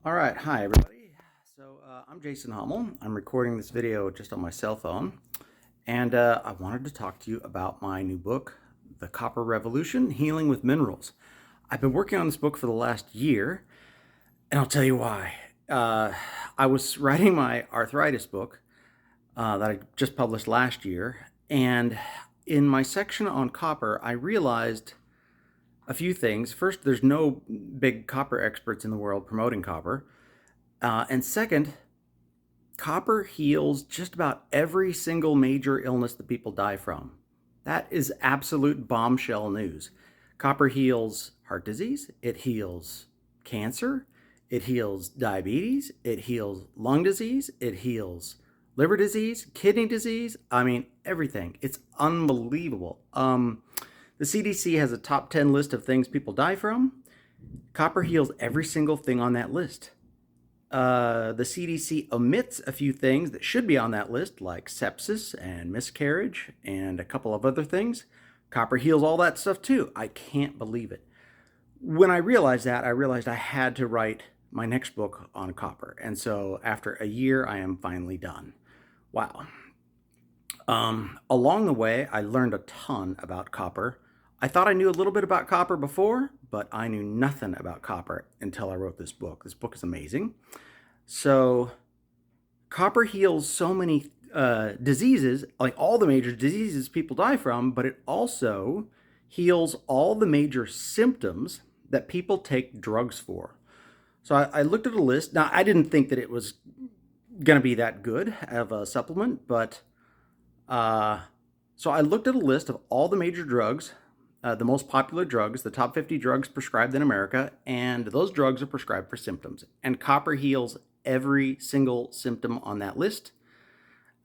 All right, hi everybody. I'm Jason Hummel. I'm recording this video just on my cell phone, and I wanted to talk to you about my new book, The Copper Revolution: Healing with Minerals. I've been working on this book for the last year, and I'll tell you why. I was writing my arthritis book that I just published last year, and in my section on copper, I realized a few things. First, there's no big copper experts in the world promoting copper. And second, copper heals just about every single major illness that people die from. That is absolute bombshell news. Copper heals heart disease, it heals cancer, it heals diabetes, it heals lung disease, it heals liver disease, kidney disease. I mean, everything. It's unbelievable. The CDC has a top 10 list of things people die from. Copper heals every single thing on that list. The CDC omits a few things that should be on that list, like sepsis and miscarriage and a couple of other things. Copper heals all that stuff too. I can't believe it. When I realized that, I realized I had to write my next book on copper. And so after a year, I am finally done. Wow. Along the way, I learned a ton about copper. I thought I knew a little bit about copper before, but I knew nothing about copper until I wrote this book. This book is amazing. So, copper heals so many diseases, like all the major diseases people die from, but it also heals all the major symptoms that people take drugs for. So, I looked at a list. Now, I didn't think that it was going to be that good of a supplement, but so I looked at a list of all the major drugs, the most popular drugs, the top 50 drugs prescribed in America, and those drugs are prescribed for symptoms. And copper heals every single symptom on that list,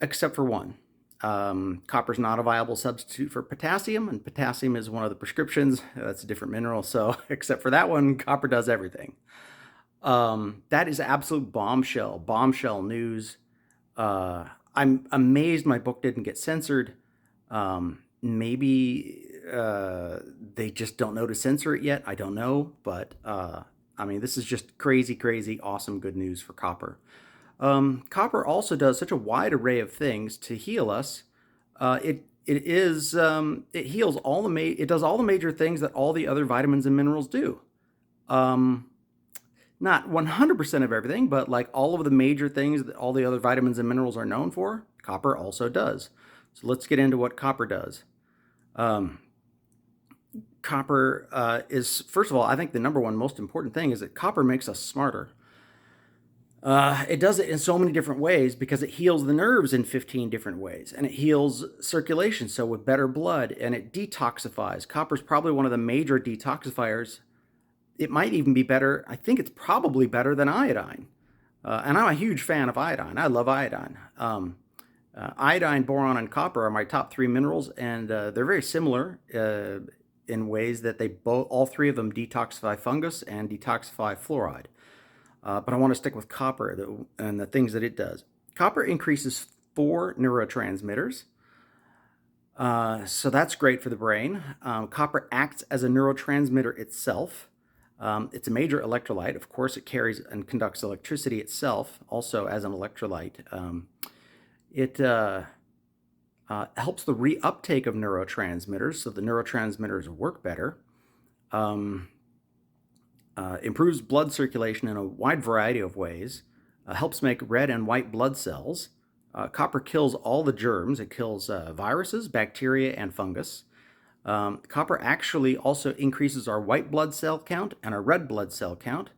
except for one. Copper is not a viable substitute for potassium, and potassium is one of the prescriptions. That's a different mineral, so except for that one, copper does everything. That is absolute bombshell news. I'm amazed my book didn't get censored. Maybe they just don't know to censor it yet. I don't know, but I mean, this is just crazy, awesome good news for copper. Copper also does such a wide array of things to heal us. It heals all it does all the major things that all the other vitamins and minerals do. Not 100% of everything, but like all of the major things that all the other vitamins and minerals are known for, copper also does. So let's get into what copper does. Copper is, first of all, I think the number one most important thing is that copper makes us smarter. It does it in so many different ways because it heals the nerves in 15 different ways, and it heals circulation, so with better blood, and it detoxifies. Copper is probably one of the major detoxifiers. It might even be better. I think it's probably better than iodine. And I'm a huge fan of iodine. I love iodine. Iodine, boron, and copper are my top three minerals, and they're very similar in ways that all three of them detoxify fungus and detoxify fluoride. But I want to stick with copper and the things that it does. Copper increases 4 neurotransmitters. So that's great for the brain. Copper acts as a neurotransmitter itself. It's a major electrolyte. Of course, it carries and conducts electricity itself, also as an electrolyte. It helps the reuptake of neurotransmitters, so the neurotransmitters work better. Improves blood circulation in a wide variety of ways. Helps make red and white blood cells. Copper kills all the germs. It kills viruses, bacteria, and fungus. Copper actually also increases our white blood cell count and our red blood cell count.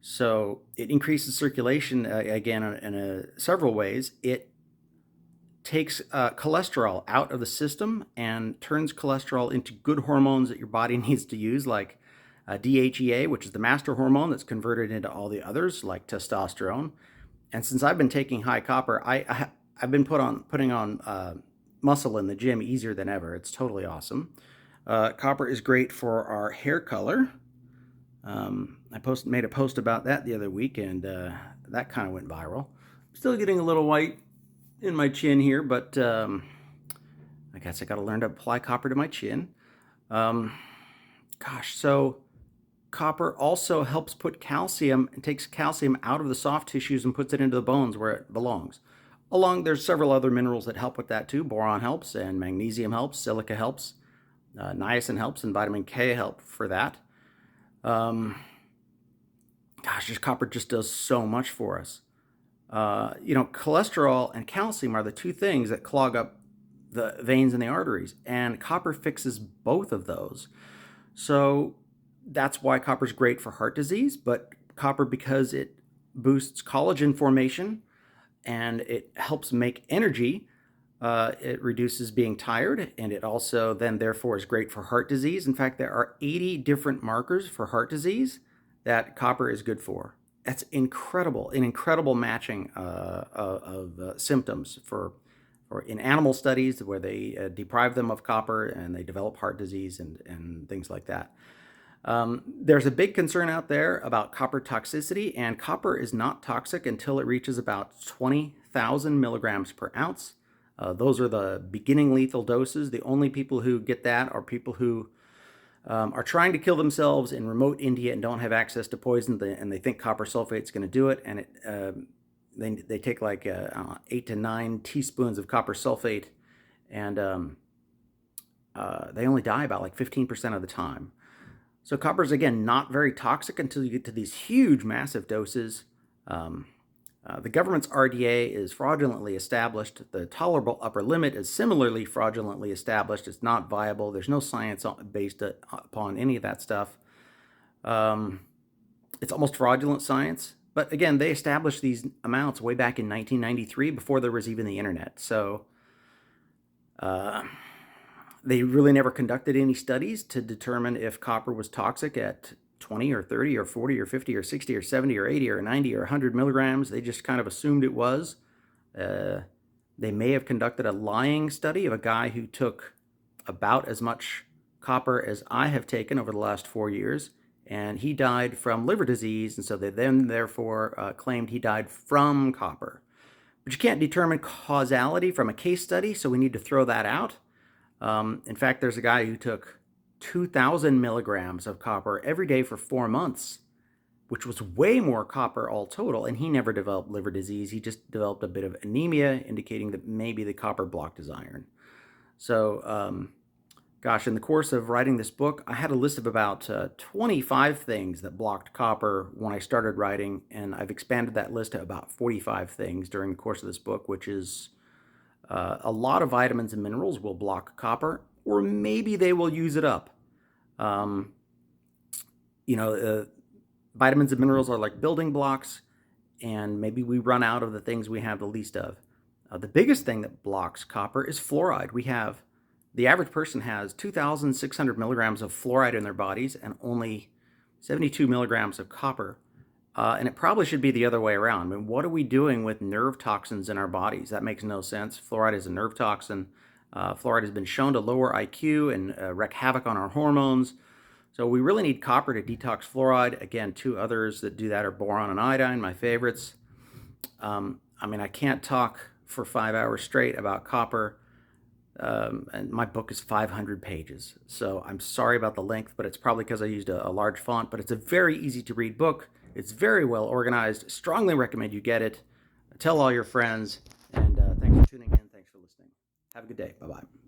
So it increases circulation, again, in several ways. It takes cholesterol out of the system and turns cholesterol into good hormones that your body needs to use, like DHEA, which is the master hormone that's converted into all the others, like testosterone. And since I've been taking high copper, I've been putting on muscle in the gym easier than ever. It's totally awesome. Copper is great for our hair color. I made a post about that the other week, and that kind of went viral. I'm still getting a little white in my chin here, but I guess I got to learn to apply copper to my chin. So copper also helps put calcium and takes calcium out of the soft tissues and puts it into the bones where it belongs. There's several other minerals that help with that too. Boron helps, and magnesium helps, silica helps, niacin helps, and vitamin K help for that. This copper just does so much for us. Cholesterol and calcium are the two things that clog up the veins and the arteries, and copper fixes both of those. So that's why copper is great for heart disease, but copper, because it boosts collagen formation and it helps make energy, it reduces being tired, and it also then therefore is great for heart disease. In fact, there are 80 different markers for heart disease that copper is good for. That's incredible, an incredible matching of symptoms for in animal studies where they deprive them of copper and they develop heart disease and things like that. There's a big concern out there about copper toxicity, and copper is not toxic until it reaches about 20,000 milligrams per ounce. Those are the beginning lethal doses. The only people who get that are people who are trying to kill themselves in remote India and don't have access to poison, and they think copper sulfate is going to do it, and they take like 8 to 9 teaspoons of copper sulfate, and they only die about like 15% of the time. So copper is, again, not very toxic until you get to these huge, massive doses. The government's RDA is fraudulently established. The tolerable upper limit is similarly fraudulently established. It's not viable. There's no science based upon any of that stuff. It's almost fraudulent science. But again, they established these amounts way back in 1993 before there was even the internet. So they really never conducted any studies to determine if copper was toxic at 20 or 30 or 40 or 50 or 60 or 70 or 80 or 90 or 100 milligrams. They just kind of assumed it was. They may have conducted a lying study of a guy who took about as much copper as I have taken over the last 4 years, and he died from liver disease, and so they then therefore claimed he died from copper. But you can't determine causality from a case study, so we need to throw that out. In fact, there's a guy who took 2,000 milligrams of copper every day for 4 months, which was way more copper all total, and he never developed liver disease. He just developed a bit of anemia, indicating that maybe the copper blocked his iron. So, in the course of writing this book, I had a list of about 25 things that blocked copper when I started writing, and I've expanded that list to about 45 things during the course of this book, which is a lot of vitamins and minerals will block copper, or maybe they will use it up. Vitamins and minerals are like building blocks, and maybe we run out of the things we have the least of. The biggest thing that blocks copper is fluoride. The average person has 2,600 milligrams of fluoride in their bodies and only 72 milligrams of copper. And it probably should be the other way around. I mean, what are we doing with nerve toxins in our bodies? That makes no sense. Fluoride is a nerve toxin. Fluoride has been shown to lower IQ and wreak havoc on our hormones. So we really need copper to detox fluoride. Again, two others that do that are boron and iodine, my favorites. I can't talk for 5 hours straight about copper. And my book is 500 pages. So I'm sorry about the length, but it's probably because I used a large font. But it's a very easy to read book. It's very well organized. Strongly recommend you get it. Tell all your friends. And thanks for tuning in. Thanks for listening. Have a good day. Bye-bye.